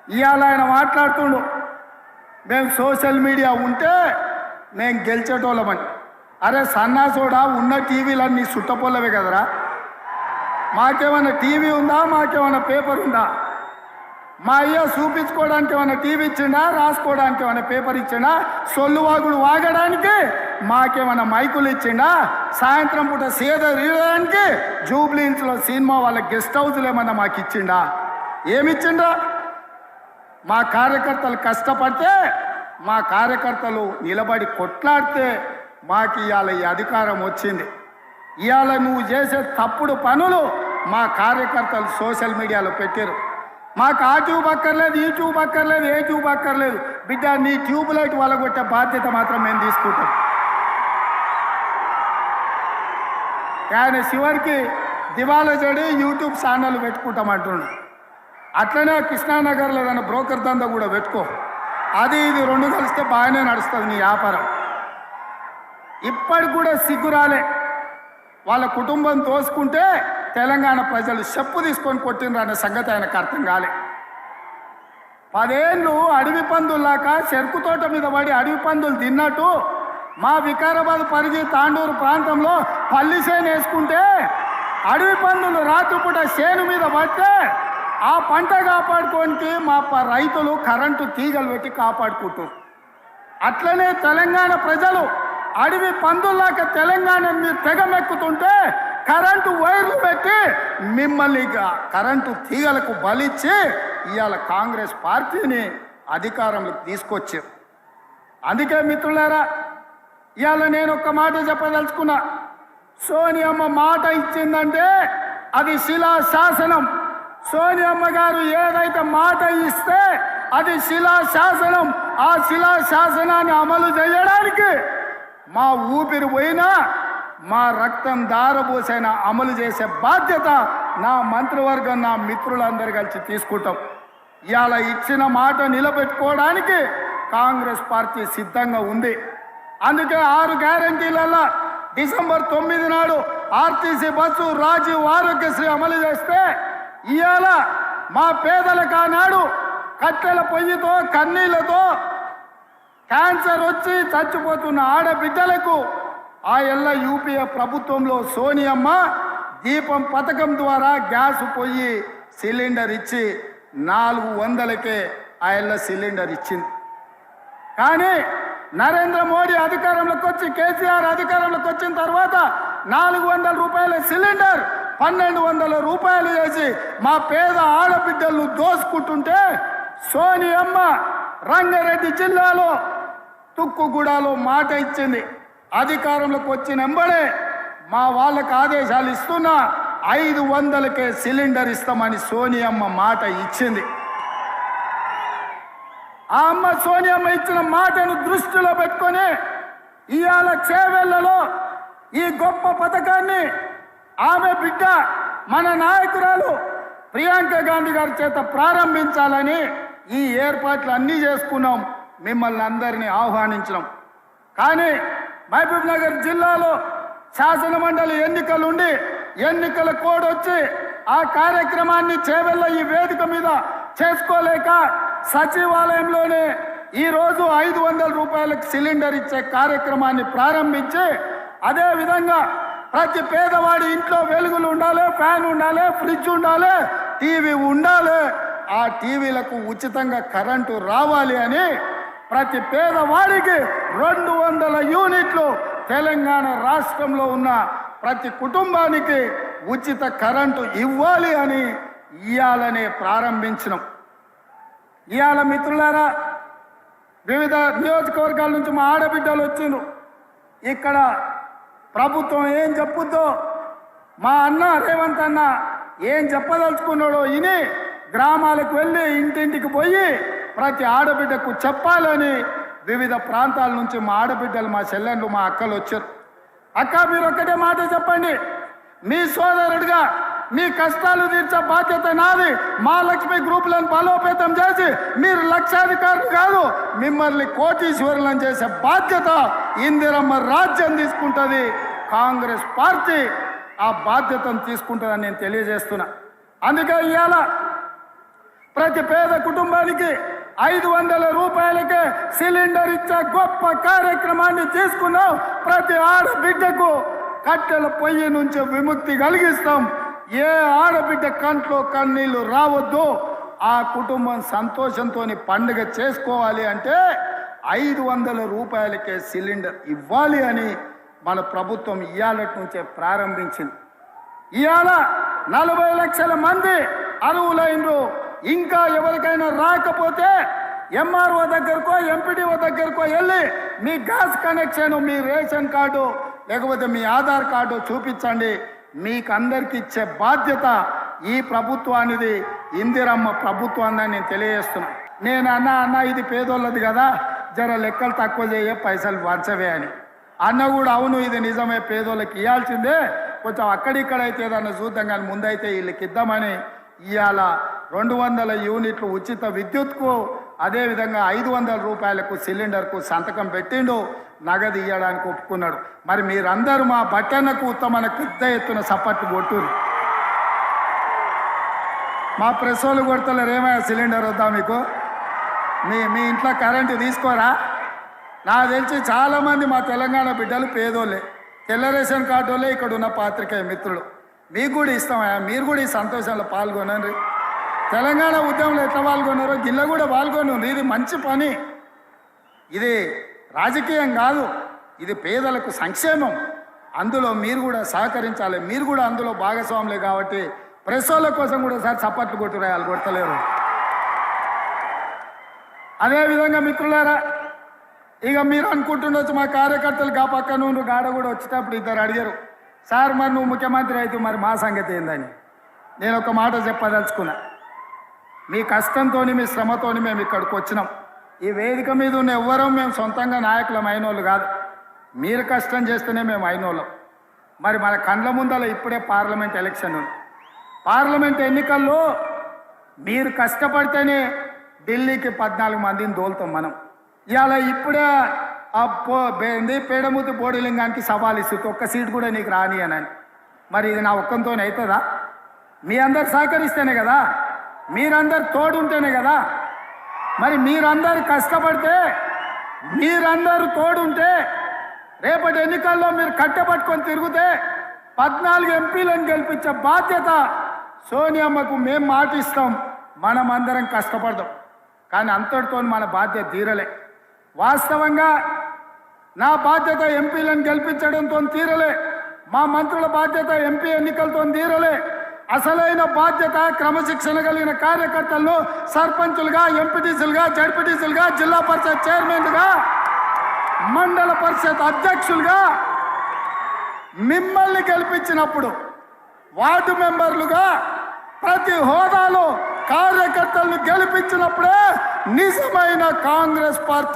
ఇవాళ ఆయన మాట్లాడుతుండు మేము సోషల్ మీడియా ఉంటే మేము గెలిచేటోళ్ళమని. అరే సన్నాసోడా, ఉన్న టీవీలన్నీ సుట్టపోలవే కదరా. మాకేమైనా టీవీ ఉందా? మాకేమైనా పేపర్ ఉందా? మా అయ్య చూపించుకోవడానికి ఏమైనా టీవీ ఇచ్చిండా? రాసుకోవడానికి ఏమైనా పేపర్ ఇచ్చిండా? సొల్లువాగుడు వాగడానికి మాకేమైనా మైకులు ఇచ్చిండా? సాయంత్రం పూట సేద తీయడానికి జూబ్లీహిల్స్లో సినిమా వాళ్ళ గెస్ట్ హౌస్లు ఏమన్నా మాకు ఇచ్చిండా? ఏమిచ్చిండా? మా కార్యకర్తలు కష్టపడితే, మా కార్యకర్తలు నిలబడి కొట్లాడితే మాకు ఇవాళ ఈ అధికారం వచ్చింది. ఇవాళ నువ్వు చేసే తప్పుడు పనులు మా కార్యకర్తలు సోషల్ మీడియాలో పెట్టారు. మాకు ఆ ట్యూబ్ అక్కర్లేదు, ఈ ట్యూబ్ అక్కర్లేదు, ఏ ట్యూబ్ అక్కర్లేదు. బిడ్డ నీ ట్యూబ్ లైట్ వలగొట్టే బాధ్యత మాత్రం మేము తీసుకుంటాం. ఆయన చివరికి దివాలా చెడి యూట్యూబ్ ఛానల్ పెట్టుకుంటామంటుండు. అట్లనే కృష్ణానగర్లో ఏదైనా బ్రోకర్ దందా కూడా పెట్టుకో. అది ఇది రెండు కలిస్తే బాగానే నడుస్తుంది నీ వ్యాపారం. ఇప్పటికి కూడా సిగ్గురాలే. వాళ్ళ కుటుంబం తోసుకుంటే తెలంగాణ ప్రజలు చెప్పు తీసుకొని కొట్టినరు అనే సంగతి ఆయనకు అర్థం కాలే. 10 ఏళ్ళు అడవి పందుల్లాక చెరుకు తోట మీద పడి అడవి పందులు తిన్నట్టు మా వికారాబాద్ పరిధి తాండూరు ప్రాంతంలో పల్లి చేను వేసుకుంటే అడవి పందులు రాత్రిపూట చేను మీద పడితే ఆ పంట కాపాడుకోనికి మా రైతులు కరెంటు తీగలు పెట్టి కాపాడుకుంటారు. అట్లనే తెలంగాణ ప్రజలు అడవి పందుల్లాక తెలంగాణ మీరు తెగమెక్కుతుంటే కరెంటు వైర్లు పెట్టి మిమ్మల్ని కరెంటు తీగలకు బలిచ్చి ఇవాళ కాంగ్రెస్ పార్టీని అధికారంలోకి తీసుకొచ్చారు. అందుకే మిత్రులారా, ఇవాళ నేను ఒక మాట చెప్పదలుచుకున్నా. సోనియమ్మ మాట ఇచ్చిందంటే అది శిలాశాసనం. సోనియమ్మ గారు ఏదైతే మాట ఇస్తే అది శిలాశాసనం. ఆ శిలాశాసనాన్ని అమలు చేయడానికి మా ఊపిరి పోయినా, మా రక్తం దారబోసైనా అమలు చేసే బాధ్యత నా మంత్రివర్గం, నా మిత్రులందరూ కలిసి తీసుకుంటాం. ఇవాళ ఇచ్చిన మాట నిలబెట్టుకోవడానికి కాంగ్రెస్ పార్టీ సిద్ధంగా ఉంది. అందుకే 6 గ్యారంటీలలో డిసెంబర్ 9 నాడు ఆర్టీసీ బస్సు, రాజీవ్ ఆరోగ్యశ్రీ అమలు చేస్తే ఇవాళ మా పేదలకు ఆనాడు కట్టెల పొయ్యితో కన్నీళ్లతో క్యాన్సర్ వచ్చి చచ్చిపోతున్న ఆడబిడ్డలకు ఆ ఎల్ల యూపీఏ ప్రభుత్వంలో సోనియమ్మ దీపం పథకం ద్వారా గ్యాస్ పొయ్యి సిలిండర్ ఇచ్చి 400కే ఆ ఎల్ల సిలిండర్ ఇచ్చింది. కానీ నరేంద్ర మోడీ అధికారంలోకి వచ్చి, కేసీఆర్ అధికారంలోకి వచ్చిన తర్వాత 400 రూపాయల సిలిండర్ 1200 రూపాయలు చేసి మా పేద ఆడబిడ్డలను దోసుకుంటుంటే సోనియమ్మ రంగారెడ్డి జిల్లాలో తుక్కుగూడలో మాట ఇచ్చింది. అధికారంలోకి వచ్చిన వెంబడే మా వాళ్ళకి ఆదేశాలు ఇస్తున్నా 500కే సిలిండర్ ఇస్తామని సోనియమ్మ మాట ఇచ్చింది. ఆ అమ్మ సోనియమ్మ ఇచ్చిన మాటను దృష్టిలో పెట్టుకొని ఇవాళ చేవెళ్లలో ఈ గొప్ప పథకాన్ని ఆమె బిడ్డ మన నాయకురాలు ప్రియాంక గాంధీ గారి చేత ప్రారంభించాలని ఈ ఏర్పాట్లు అన్నీ చేసుకున్నాం. మిమ్మల్ని అందరినీ ఆహ్వానించినాం. కానీ మహబూబ్ నగర్ జిల్లాలో శాసన మండలి ఎన్నికలు ఉండి ఎన్నికల కోడ్ వచ్చి ఆ కార్యక్రమాన్ని చేవెళ్ళ ఈ వేదిక మీద చేసుకోలేక సచివాలయంలోనే ఈరోజు 500 రూపాయలకు సిలిండర్ ఇచ్చే కార్యక్రమాన్ని ప్రారంభించి, అదేవిధంగా ప్రతి పేదవాడి ఇంట్లో వెలుగులు ఉండాలి, ఫ్యాన్ ఉండాలి, ఫ్రిడ్జ్ ఉండాలి, టీవీ ఉండాలి, ఆ టీవీలకు ఉచితంగా కరెంటు రావాలి అని ప్రతి పేదవాడికి 200 యూనిట్లు తెలంగాణ రాష్ట్రంలో ఉన్న ప్రతి కుటుంబానికి ఉచిత కరెంటు ఇవ్వాలి అని ఇవాళనే ప్రారంభించినాం. ఇవాళ మిత్రులారా, వివిధ నియోజకవర్గాల నుంచి మా ఆడబిడ్డలు వచ్చిండ్రు. ఇక్కడ ప్రభుత్వం ఏం చెప్పుద్దో మా అన్న రేవంత్ అన్న ఏం చెప్పదలుచుకున్నాడో ఇని గ్రామాలకు వెళ్ళి ఇంటింటికి పోయి ప్రతి ఆడబిడ్డకు చెప్పాలని వివిధ ప్రాంతాల నుంచి మా ఆడబిడ్డలు, మా చెల్లెళ్ళు, మా అక్కలు వచ్చారు. అక్క, మీరు ఒక్కటే మాట చెప్పండి, మీ సోదరుడిగా మీ కష్టాలు తీర్చే బాధ్యత నాది. మా లక్ష్మి గ్రూపులను బలోపేతం చేసి మీరు లక్షాధికారులు కాదు, మిమ్మల్ని కోటీశ్వరులను చేసే బాధ్యత ఇందిరమ్మ రాజ్యం తీసుకుంటుంది. కాంగ్రెస్ పార్టీ ఆ బాధ్యతను తీసుకుంటుందని నేను తెలియజేస్తున్నా. అందుకే ఇవాళ ప్రతి పేద కుటుంబానికి 500 రూపాయలకే సిలిండర్ ఇచ్చే గొప్ప కార్యక్రమాన్ని తీసుకున్నాం. ప్రతి ఆడబిడ్డకు కట్టెల పొయ్యి నుంచి విముక్తి కలిగిస్తాం. ఏ ఆడబిడ్డ కంట్లో కన్నీళ్లు రావద్దు. ఆ కుటుంబం సంతోషంతో పండుగ చేసుకోవాలి అంటే 500 రూపాయలకే సిలిండర్ ఇవ్వాలి అని మన ప్రభుత్వం ఇవాళటి నుంచే ప్రారంభించింది. ఇవాళ 40 లక్షల మంది అర్హులైనరు. ఇంకా ఎవరికైనా రాకపోతే ఎంఆర్ఓ దగ్గరకో ఎంపీడీఓ దగ్గరకో వెళ్ళి మీ గ్యాస్ కనెక్షన్, మీ రేషన్ కార్డు లేకపోతే మీ ఆధార్ కార్డు చూపించండి. మీకు అందరికి ఇచ్చే బాధ్యత ఈ ప్రభుత్వానిది, ఇందిరమ్మ ప్రభుత్వాన్ని నేను తెలియజేస్తున్నా. నేను అన్న ఇది పేదోళ్ళది కదా, జర లెక్కలు తక్కువ చేయ, పైసలు వంచవే అని అన్న కూడా అవును ఇది నిజమే, పేదోళ్ళకి ఇవ్వాల్సిందే, కొంచెం అక్కడిక్కడైతే ఏదన్నా చూద్దాం కానీ ముందైతే వీళ్ళకి ఇద్దామని ఇవాళ 200 యూనిట్లు ఉచిత విద్యుత్కు, అదేవిధంగా 500 రూపాయలకు సిలిండర్కు సంతకం పెట్టిండు. నగదు ఇవ్వడానికి ఒప్పుకున్నాడు. మరి మీరందరూ మా బట్టన్నకు ఉత్తమన పెద్ద ఎత్తున సపోర్ట్ కొట్టురు. మా ప్రెస్ వాళ్ళు కొడతలేరు, ఏమైనా సిలిండర్ వద్దా మీకు? మీ ఇంట్లో కరెంటు తీసుకోరా? నాకు తెలిసి చాలామంది మా తెలంగాణ బిడ్డలు పేదోళ్ళే, తెల్ల రేషన్ కార్డు వాళ్ళే ఇక్కడ ఉన్న పాత్రికేయ మిత్రులు. మీకు కూడా ఇస్తామయ్యా, మీరు కూడా ఈ సంతోషంలో పాల్గొనండి. తెలంగాణ ఉద్యమంలో ఎట్లా పాల్గొన్నారో గిల్ల కూడా పాల్గొనండి. ఇది మంచి పని, ఇది రాజకీయం కాదు, ఇది పేదలకు సంక్షేమం. అందులో మీరు కూడా సహకరించాలి, మీరు కూడా అందులో భాగస్వాములే. కాబట్టి ప్రెస్ వాళ్ళ కోసం కూడా సార్ చప్పట్లు కొట్టురాయాలి, కొట్టలేరు. అదేవిధంగా మిత్రులారా, ఇక మీరు అనుకుంటుండొచ్చు మా కార్యకర్తలు గా పక్క నుండి గాడ కూడా వచ్చేటప్పుడు ఇద్దరు అడిగారు, సార్ మరి నువ్వు ముఖ్యమంత్రి అయితే మరి మా సంగతి ఏందని. నేను ఒక మాట చెప్పదలుచుకున్నా. మీ కష్టంతో మీ శ్రమతో మేము ఇక్కడికి వచ్చినాం. ఈ వేదిక మీద ఉన్న ఎవ్వరూ మేము సొంతంగా నాయకులం అయినోళ్ళు కాదు, మీరు కష్టం చేస్తేనే మేము అయినోళ్ళం. మరి మన కండ్ల ముందల ఇప్పుడే పార్లమెంట్ ఎలక్షన్ ఉంది. పార్లమెంట్ ఎన్నికల్లో మీరు కష్టపడితేనే ఢిల్లీకి 14 మందిని దోలుతాం మనం. ఇవాళ ఇప్పుడే పేడమూతి బోడిలింగానికి సవాల్ ఇస్తుంది, ఒక్క సీట్ కూడా నీకు రాని అని. మరి ఇది నా ఒక్కంతోనే అవుతుందా? మీ అందరు సహకరిస్తేనే కదా, మీరందరు తోడుంటేనే కదా. మరి మీరందరు కష్టపడితే, మీరందరూ తోడుంటే, రేపటి ఎన్నికల్లో మీరు కట్టబట్టుకొని తిరిగితే 14 ఎంపీలను గెలిపించే బాధ్యత సోనియమ్మకు మేము మాటిస్తాం. మనం అందరం కష్టపడదాం. కానీ అంతటితో మన బాధ్యత తీరలే. వాస్తవంగా నా బాధ్యత ఎంపీలను గెలిపించడంతో తీరలే, మా మంత్రుల బాధ్యత ఎంపీ ఎన్నికలతో తీరలే. అసలైన బాధ్యత క్రమశిక్షణ కలిగిన కార్యకర్తలను సర్పంచులుగా, ఎంపీటీసీలుగా, జడ్పీటీసీలుగా, జిల్లా పరిషత్ చైర్మన్లుగా, మండల పరిషత్ అధ్యక్షులుగా మిమ్మల్ని గెలిపించినప్పుడు, వార్డు మెంబర్లుగా ప్రతి హోదాలో కార్యకర్తలను గెలిపించినప్పుడే నిజమైన కాంగ్రెస్ పార్టీ